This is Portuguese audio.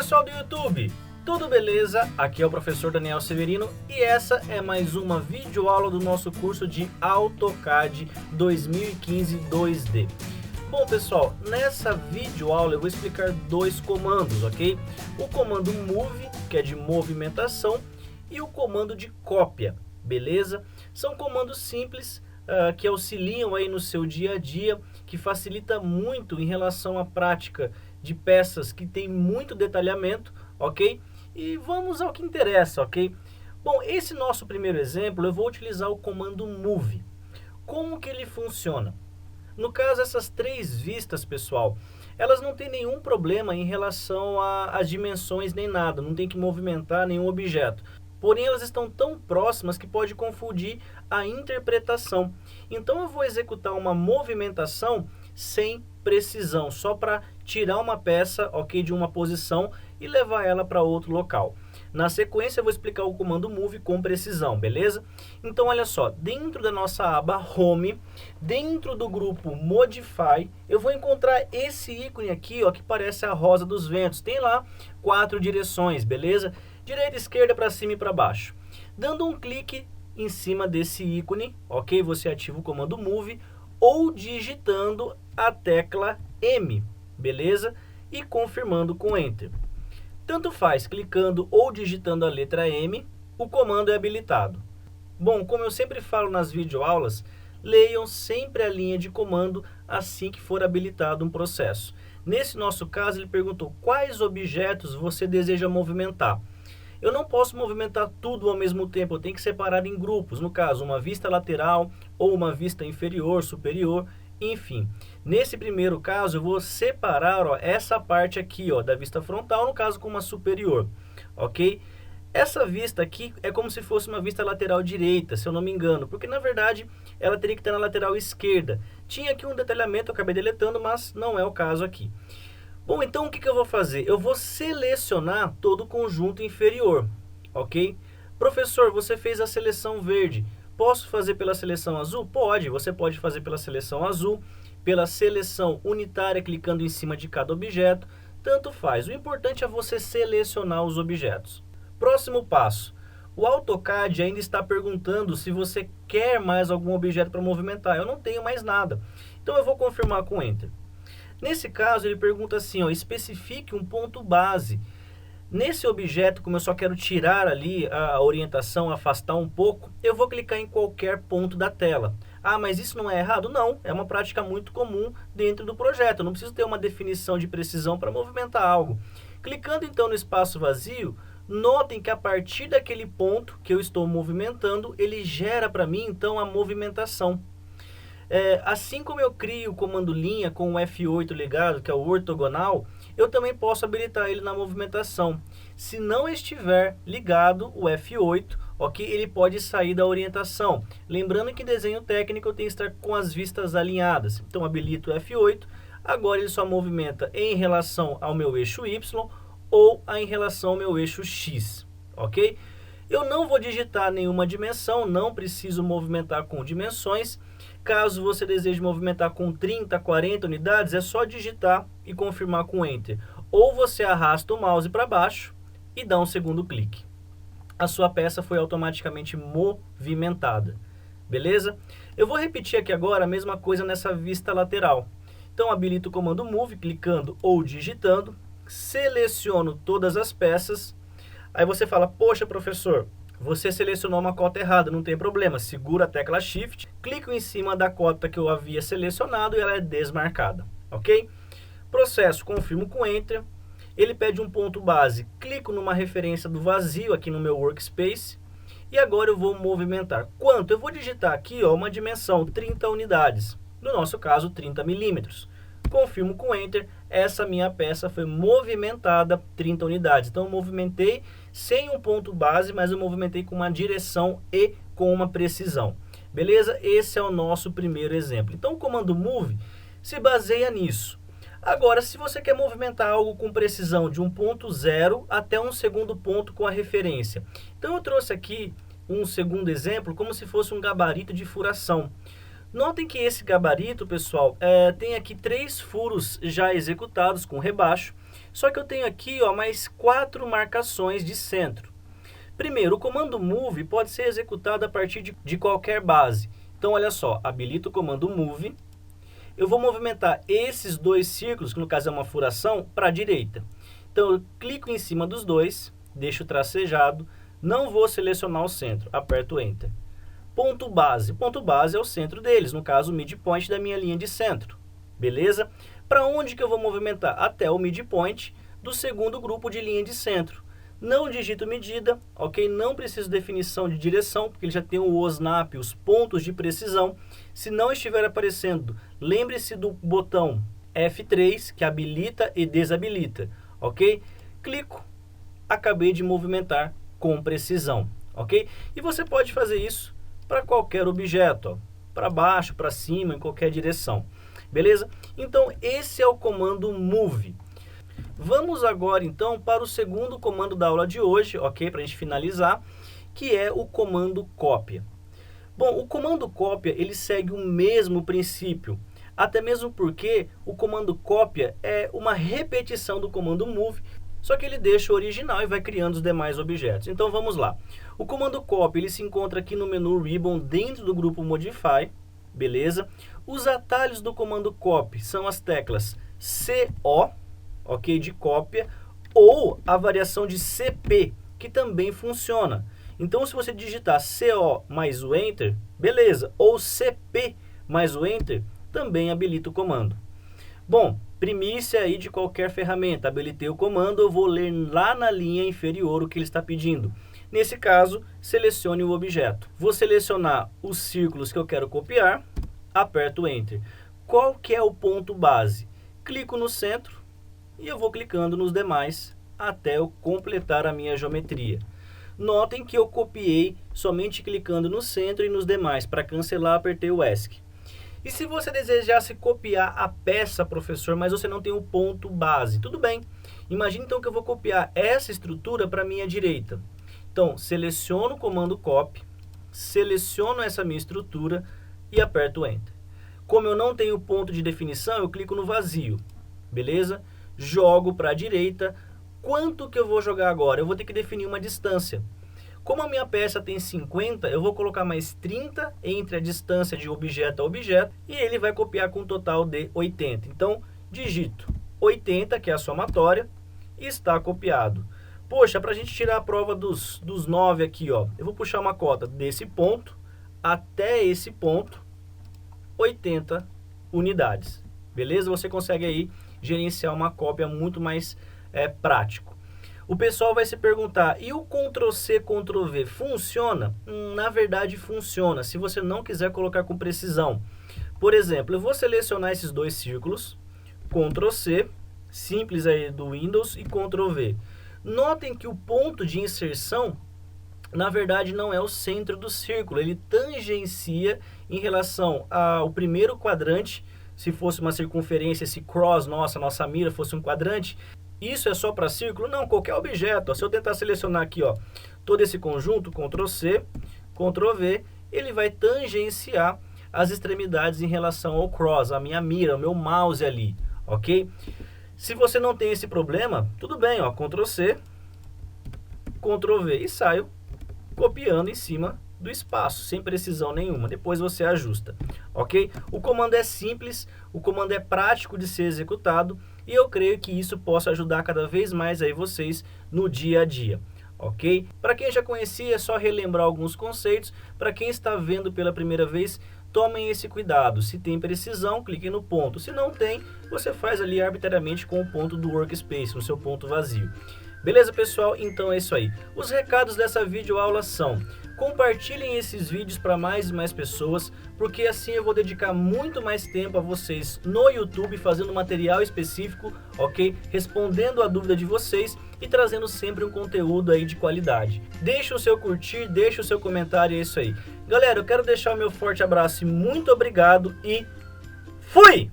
pessoal do YouTube, tudo beleza? Aqui é o professor Daniel Severino e essa é mais uma videoaula do nosso curso de AutoCAD 2015 2D. Bom pessoal, nessa videoaula eu vou explicar dois comandos, ok? O comando Move, que é de movimentação, e o comando de cópia, beleza? São comandos simples que auxiliam aí no seu dia a dia, que facilita muito em relação à prática de peças que tem muito detalhamento, ok? E vamos ao que interessa, ok? Bom, esse nosso primeiro exemplo eu vou utilizar o comando Move. Como que ele funciona? No caso, essas três vistas, pessoal, elas não têm nenhum problema em relação às dimensões nem nada, não tem que movimentar nenhum objeto. Porém, elas estão tão próximas que pode confundir a interpretação. Então, eu vou executar uma movimentação sem precisão, só para tirar uma peça, ok, de uma posição e levar ela para outro local. Na sequência, eu vou explicar o comando Move com precisão, beleza? Então, olha só, dentro da nossa aba Home, dentro do grupo Modify, eu vou encontrar esse ícone aqui, ó, que parece a rosa dos ventos. Tem lá 4 direções, beleza? Direita, esquerda, para cima e para baixo. Dando um clique em cima desse ícone, ok? Você ativa o comando Move ou digitando a tecla M, beleza? E confirmando com Enter. Tanto faz, clicando ou digitando a letra M, o comando é habilitado. Bom, como eu sempre falo nas videoaulas, leiam sempre a linha de comando assim que for habilitado um processo. Nesse nosso caso, ele perguntou quais objetos você deseja movimentar. Eu não posso movimentar tudo ao mesmo tempo, eu tenho que separar em grupos, no caso, uma vista lateral ou uma vista inferior, superior, enfim. Nesse primeiro caso, eu vou separar, ó, essa parte aqui, ó, da vista frontal, no caso com uma superior, ok? Essa vista aqui é como se fosse uma vista lateral direita, se eu não me engano, porque na verdade ela teria que estar na lateral esquerda. Tinha aqui um detalhamento, eu acabei deletando, mas não é o caso aqui. Bom, então o que eu vou fazer? Eu vou selecionar todo o conjunto inferior, ok? Professor, você fez a seleção verde. Posso fazer pela seleção azul? Pode, você pode fazer pela seleção azul, pela seleção unitária, clicando em cima de cada objeto, tanto faz. O importante é você selecionar os objetos. Próximo passo. O AutoCAD ainda está perguntando se você quer mais algum objeto para movimentar. Eu não tenho mais nada. Então eu vou confirmar com Enter. Nesse caso, ele pergunta assim, ó, especifique um ponto base. Nesse objeto, como eu só quero tirar ali a orientação, afastar um pouco, eu vou clicar em qualquer ponto da tela. Ah, mas isso não é errado? Não, é uma prática muito comum dentro do projeto. Eu não preciso ter uma definição de precisão para movimentar algo. Clicando então no espaço vazio, notem que a partir daquele ponto que eu estou movimentando, ele gera para mim então a movimentação. Assim como eu crio o comando linha com o F8 ligado, que é o ortogonal, eu também posso habilitar ele na movimentação. Se não estiver ligado o F8, ok, ele pode sair da orientação. Lembrando que em desenho técnico eu tenho que estar com as vistas alinhadas. Então habilito o F8, agora ele só movimenta em relação ao meu eixo Y ou em relação ao meu eixo X, ok? Eu não vou digitar nenhuma dimensão, não preciso movimentar com dimensões. Caso você deseje movimentar com 30, 40 unidades, é só digitar e confirmar com Enter. Ou você arrasta o mouse para baixo e dá um segundo clique. A sua peça foi automaticamente movimentada. Beleza? Eu vou repetir aqui agora a mesma coisa nessa vista lateral. Então, habilito o comando Move, clicando ou digitando. Seleciono todas as peças. Aí você fala, poxa, professor, você selecionou uma cota errada, não tem problema. Segura a tecla Shift, clico em cima da cota que eu havia selecionado e ela é desmarcada, ok? Processo, confirmo com Enter. Ele pede um ponto base, clico numa referência do vazio aqui no meu Workspace. E agora eu vou movimentar. Quanto? Eu vou digitar aqui, ó, uma dimensão, 30 unidades. No nosso caso, 30 milímetros. Confirmo com Enter, essa minha peça foi movimentada 30 unidades. Então eu movimentei sem um ponto base, mas eu movimentei com uma direção e com uma precisão. Beleza? Esse é o nosso primeiro exemplo. Então o comando Move se baseia nisso. Agora, se você quer movimentar algo com precisão de um ponto zero até um segundo ponto com a referência. Então eu trouxe aqui um segundo exemplo como se fosse um gabarito de furação. Notem que esse gabarito, pessoal, tem aqui 3 furos já executados com rebaixo. Só que eu tenho aqui ó, mais 4 marcações de centro. Primeiro, o comando move pode ser executado a partir de qualquer base. Então olha só, habilito o comando move. Eu vou movimentar esses 2 círculos, que no caso é uma furação, para a direita. Então eu clico em cima dos dois, deixo tracejado, não vou selecionar o centro, aperto Enter. Ponto base é o centro deles, no caso o midpoint da minha linha de centro, beleza? Para onde que eu vou movimentar? Até o midpoint do segundo grupo de linha de centro. Não digito medida, ok? Não preciso de definição de direção, porque ele já tem o OSNAP, os pontos de precisão. Se não estiver aparecendo, lembre-se do botão F3, que habilita e desabilita, ok? Clico, acabei de movimentar com precisão, ok? E você pode fazer isso para qualquer objeto, para baixo, para cima, em qualquer direção, beleza? Então, esse é o comando move. Vamos agora, então, para o segundo comando da aula de hoje, ok? Para a gente finalizar, que é o comando cópia. Bom, o comando cópia, ele segue o mesmo princípio, até mesmo porque o comando cópia é uma repetição do comando move, só que ele deixa o original e vai criando os demais objetos. Então vamos lá. O comando copy ele se encontra aqui no menu Ribbon dentro do grupo Modify, beleza? Os atalhos do comando copy são as teclas CO, ok, de cópia, ou a variação de CP, que também funciona. Então se você digitar CO mais o Enter, beleza, ou CP mais o Enter, também habilita o comando. Bom, primícia aí de qualquer ferramenta, habilitei o comando, eu vou ler lá na linha inferior o que ele está pedindo. Nesse caso, selecione o objeto. Vou selecionar os círculos que eu quero copiar, aperto Enter. Qual que é o ponto base? Clico no centro e eu vou clicando nos demais até eu completar a minha geometria. Notem que eu copiei somente clicando no centro e nos demais. Para cancelar, apertei o ESC. E se você desejasse copiar a peça, professor, mas você não tem o ponto base, tudo bem. Imagine então que eu vou copiar essa estrutura para a minha direita. Então, seleciono o comando copy, seleciono essa minha estrutura e aperto Enter. Como eu não tenho ponto de definição, eu clico no vazio, beleza? Jogo para a direita. Quanto que eu vou jogar agora? Eu vou ter que definir uma distância. Como a minha peça tem 50, eu vou colocar mais 30 entre a distância de objeto a objeto e ele vai copiar com um total de 80. Então, digito 80, que é a somatória, e está copiado. Poxa, para a gente tirar a prova dos 9 aqui, ó, eu vou puxar uma cota desse ponto até esse ponto, 80 unidades. Beleza? Você consegue aí gerenciar uma cópia muito mais prático. O pessoal vai se perguntar, e o Ctrl+C, Ctrl+V funciona? Na verdade funciona, se você não quiser colocar com precisão. Por exemplo, eu vou selecionar esses 2 círculos, Ctrl+C, simples aí do Windows, e Ctrl+V. Notem que o ponto de inserção, na verdade, não é o centro do círculo, ele tangencia em relação ao primeiro quadrante. Se fosse uma circunferência, esse cross, nossa mira fosse um quadrante. Isso é só para círculo? Não, qualquer objeto. Se eu tentar selecionar aqui, ó, todo esse conjunto, Ctrl+C, Ctrl+V, ele vai tangenciar as extremidades em relação ao cross, a minha mira, o meu mouse ali, ok? Se você não tem esse problema, tudo bem, ó, Ctrl+C, Ctrl+V e saio copiando em cima do espaço, sem precisão nenhuma. Depois você ajusta, ok? O comando é simples, o comando é prático de ser executado e eu creio que isso possa ajudar cada vez mais aí vocês no dia a dia, ok? Para quem já conhecia, é só relembrar alguns conceitos. Para quem está vendo pela primeira vez, tomem esse cuidado. Se tem precisão, clique no ponto. Se não tem, você faz ali arbitrariamente com o ponto do workspace, no seu ponto vazio. Beleza, pessoal? Então é isso aí. Os recados dessa videoaula são: compartilhem esses vídeos para mais e mais pessoas, porque assim eu vou dedicar muito mais tempo a vocês no YouTube, fazendo material específico, ok? Respondendo a dúvida de vocês e trazendo sempre um conteúdo aí de qualidade. Deixe o seu curtir, deixe o seu comentário, é isso aí. Galera, eu quero deixar o meu forte abraço e muito obrigado e fui!